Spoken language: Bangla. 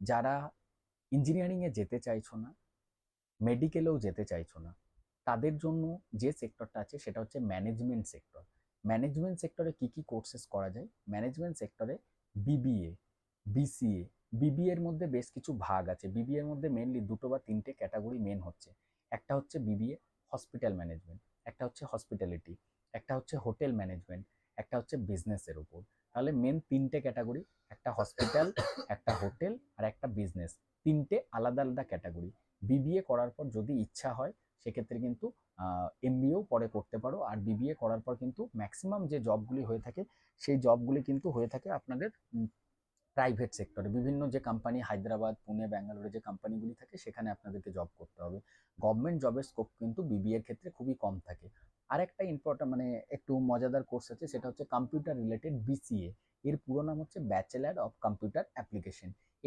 যারা ইঞ্জিনিয়ারিংয়ে যেতে চাইছো না, মেডিকেলেও যেতে চাইছো না, তাদের জন্য যে সেক্টরটা আছে সেটা হচ্ছে ম্যানেজমেন্ট সেক্টর। ম্যানেজমেন্ট সেক্টরে কি কি কোর্সেস করা যায়? ম্যানেজমেন্ট সেক্টরে বিবিএ, বিসিএ, বিবিএ এর মধ্যে বেশ কিছু ভাগ আছে। বিবিএ এর মধ্যে মেনলি দুটো বা তিনটে ক্যাটাগরি মেন হচ্ছে। একটা হচ্ছে বিবিএ হসপিটাল ম্যানেজমেন্ট, একটা হচ্ছে হসপিটালিটি, একটা হচ্ছে হোটেল ম্যানেজমেন্ট, একটা হচ্ছে বিজনেসের উপর। তাহলে মেন তিনটে ক্যাটাগরি, একটা হসপিটাল, একটা হোটেল আর একটা বিজনেস। তিনটে আলাদা আলাদা ক্যাটাগরি। বিবিএ করার পর যদি ইচ্ছা হয় সেক্ষেত্রে কিন্তু এমবিএও পরে করতে পারো। আর বিবিএ করার পর কিন্তু ম্যাক্সিমাম যে জবগুলি হয়ে থাকে সেই জবগুলি কিন্তু হয়ে থাকে আপনাদের প্রাইভেট সেক্টরে। বিভিন্ন যে কোম্পানি হায়দ্রাবাদ, পুনে, ব্যাঙ্গালোরে যে কোম্পানিগুলি থাকে সেখানে আপনাদেরকে জব করতে হবে। গভর্নমেন্ট জবের স্কোপ কিন্তু বিবিএ এর ক্ষেত্রে খুবই কম থাকে। আর একটা ইম্পর্টেন্ট মানে একটু মজাদার কোর্স আছে, সেটা হচ্ছে কম্পিউটার রিলেটেড বিসিএ। এর পুরো নাম হচ্ছে ব্যাচেলার অফ কম্পিউটার অ্যাপ্লিকেশন।